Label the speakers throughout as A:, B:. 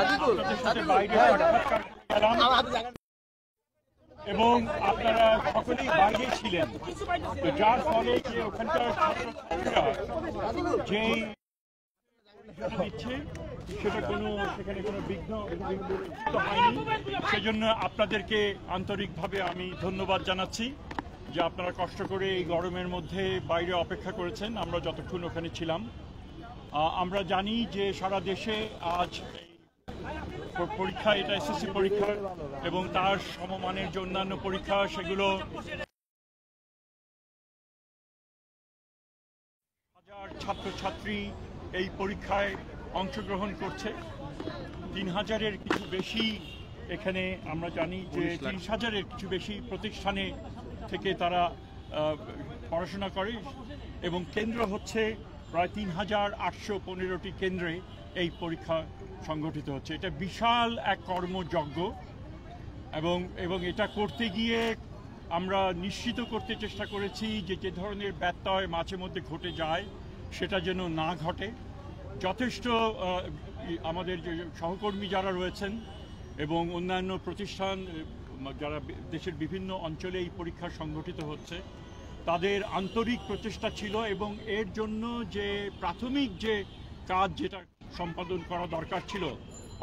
A: আপনাদের সাথে বাইরে সাক্ষাৎকার গেলাম এবং আপনারা সকলেই বাইরে ছিলেন, তো যার ফলে যে ওখানকার ছাত্রছাত্রীরা যেই দিচ্ছে সেখানে কোনো বিঘ্ন হয়নি। সেজন্য আপনাদেরকে আন্তরিকভাবে আমি ধন্যবাদ জানাচ্ছি যে আপনারা কষ্ট করে এই গরমের মধ্যে বাইরে অপেক্ষা করেছেন। আমরা যতক্ষণ ওখানে ছিলাম, আমরা জানি যে সারা দেশে আজ পরীক্ষা, এটা এসএসসি পরীক্ষা এবং তার সমমানের যে অন্যান্য পরীক্ষা, সেগুলো হাজার ছাত্রছাত্রী এই পরীক্ষায় অংশগ্রহণ করছে। ৩,০০০-এর কিছু বেশি, এখানে আমরা জানি যে ৩০,০০০-এর কিছু বেশি প্রতিষ্ঠানে থেকে তারা পড়াশোনা করে এবং কেন্দ্র হচ্ছে প্রায় ৩,৮১৫টি কেন্দ্রে এই পরীক্ষা সংগঠিত হচ্ছে। এটা বিশাল এক কর্মযজ্ঞ এবং এটা করতে গিয়ে আমরা নিশ্চিত করতে চেষ্টা করেছি যে ধরনের ব্যত্যয় মাঝে মধ্যে ঘটে যায় সেটা যেন না ঘটে। যথেষ্ট আমাদের যে সহকর্মী যারা রয়েছেন এবং অন্যান্য প্রতিষ্ঠান যারা দেশের বিভিন্ন অঞ্চলে এই পরীক্ষা সংগঠিত হচ্ছে, তাদের আন্তরিক প্রচেষ্টা ছিল এবং এর জন্য যে প্রাথমিক যে কাজ যেটা সম্পাদন করা দরকার ছিল,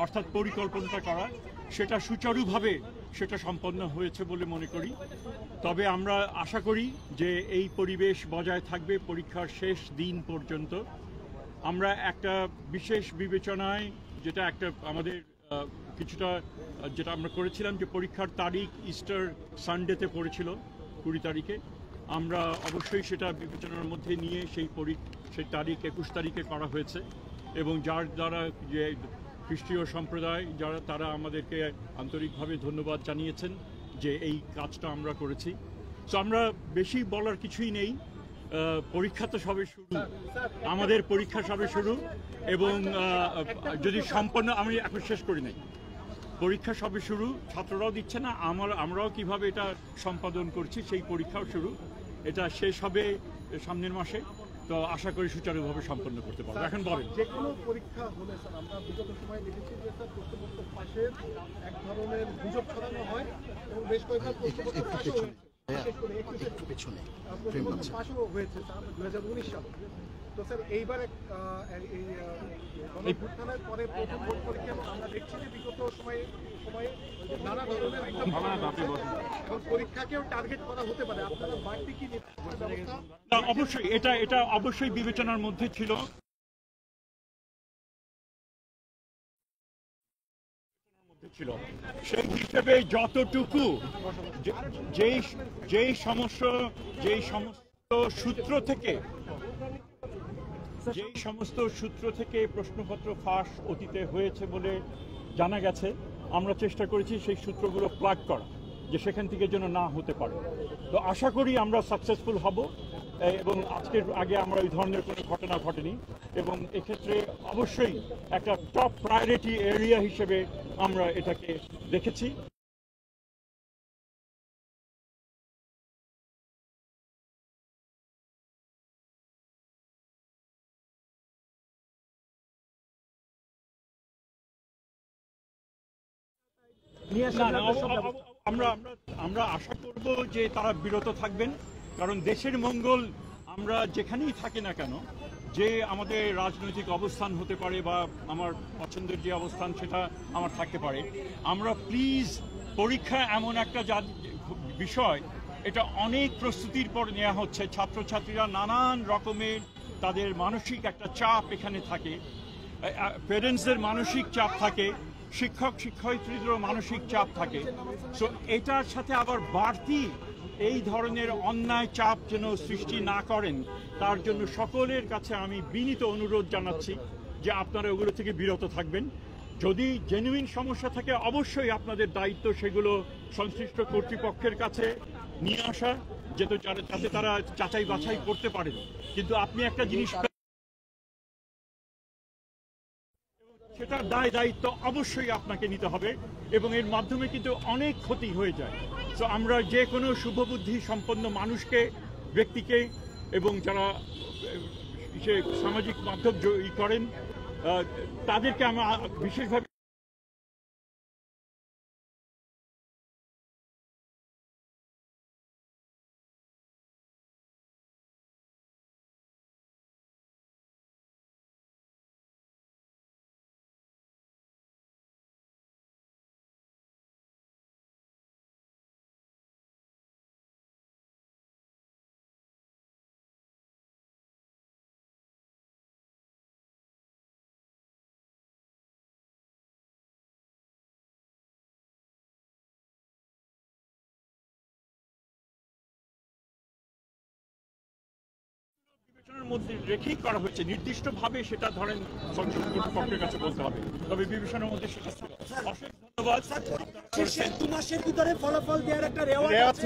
A: অর্থাৎ পরিকল্পনাটা করা, সেটা সুচারুভাবে সেটা সম্পন্ন হয়েছে বলে মনে করি। তবে আমরা আশা করি যে এই পরিবেশ বজায় থাকবে পরীক্ষার শেষ দিন পর্যন্ত। আমরা একটা বিশেষ বিবেচনায় যেটা একটা আমাদের কিছুটা যেটা আমরা করেছিলাম যে পরীক্ষার তারিখ ইস্টার সানডেতে পড়েছিল 20 তারিখে, আমরা অবশ্যই সেটা বিবেচনার মধ্যে নিয়ে সেই তারিখ 21 তারিখে করা হয়েছে এবং যার দ্বারা যে খ্রিস্টীয় সম্প্রদায় যারা, তারা আমাদেরকে আন্তরিকভাবে ধন্যবাদ জানিয়েছেন যে এই কাজটা আমরা করেছি। তো আমরা বেশি বলার কিছুই নেই, পরীক্ষা তো সবে শুরু, আমাদের পরীক্ষা সবে শুরু এবং যদি সম্পন্ন, আমি এখন শেষ করি নাই, পরীক্ষা সবে শুরু, ছাত্ররাও দিচ্ছে না, আমরাও কিভাবে এটা সম্পাদন করছি সেই পরীক্ষাও শুরু। এটা শেষ হবে সামনের মাসে, তো আশা করি সুচারুভাবে সম্পন্ন করতে পারবো। এখন বলেন,
B: যে কোনো পরীক্ষা হলে স্যার আমরা বিগত সময় দেখেছি যে স্যার প্রশ্নপত্র ফাঁসের এক ধরনের গুজব ছড়ানো হয় এবং বেশ কয়েকবার প্রশ্নপত্র ফাঁসও হয়েছে 2019 সালে। তো স্যার এইবার গণঅভ্যুত্থানের পরে প্রথম বোর্ড পরীক্ষা আমরা দেখছি যে বিগত সময়ে নানা ধরনের এবং পরীক্ষাকেও টার্গেট করা হতে পারে। আপনারা বাড়তি কি ব্যবস্থা?
A: অবশ্যই এটা অবশ্যই বিবেচনার মধ্যে ছিল। সেই হিসেবে যতটুকু যেই সমস্ত সূত্র থেকে প্রশ্নপত্র ফাঁস অতীতে হয়েছে বলে জানা গেছে, আমরা চেষ্টা করেছি সেই সূত্রগুলো প্লাগ করা, যে সেখান থেকে যেন না হতে পারে। তো আশা করি আমরা সাকসেসফুল হব এবং আজকের আগে আমরা এই ধরনের কোনো ঘটনা ঘটেনি এবং এক্ষেত্রে অবশ্যই একটা টপ প্রায়োরিটি এরিয়া হিসেবে আমরা এটাকে দেখেছি। আমরা আশা করব যে তারা বিরত থাকবেন, কারণ দেশের মঙ্গল আমরা যেখানেই থাকি না কেন, যে আমাদের রাজনৈতিক অবস্থান হতে পারে বা আমার পছন্দের যে অবস্থান সেটা আমার থাকতে পারে, আমরা প্লিজ, পরীক্ষা এমন একটা বিষয়, এটা অনেক প্রস্তুতির পর নেওয়া হচ্ছে। ছাত্রছাত্রীরা নানান রকমের তাদের মানসিক একটা চাপ এখানে থাকে, প্যারেন্টসদের মানসিক চাপ থাকে, শিক্ষক শিক্ষয়িত্রীদেরও মানসিক চাপ থাকে। সো এটার সাথে আবার বাড়তি এই ধরনের অন্যায় চাপ যেন সৃষ্টি না করেন, তার জন্য সকলের কাছে আমি বিনীত অনুরোধ জানাচ্ছি যে আপনারা ওগুলো থেকে বিরত থাকবেন। যদি জেনুইন সমস্যা থাকে অবশ্যই আপনাদের দায়িত্ব সেগুলো সংশ্লিষ্ট কর্তৃপক্ষের কাছে নিয়ে আসা, যাতে তারা যাচাই বাছাই করতে পারেন। কিন্তু আপনি একটা জিনিস, সেটার দায়িত্ব অবশ্যই আপনাকে নিতে হবে এবং এর মাধ্যমে কিন্তু অনেক ক্ষতি হয়ে যায়। তো আমরা যে কোনো শুভবুদ্ধি সম্পন্ন মানুষকে, ব্যক্তিকে এবং যারা সামাজিক মাধ্যম করেন তাদেরকে আমরা বিশেষভাবে বিবেচনার মধ্যে রেখেই করা হয়েছে, নির্দিষ্টভাবে সেটা ধরেন সংশ্লিষ্ট কর্তৃপক্ষের কাছে বলতে হবে, তবে বিবেচনার মধ্যে সেটা ছিল। অশেষ ধন্যবাদ।
C: শেষ 2 মাসের ভিতরে ফলাফল দেওয়ার একটা রেওয়াজ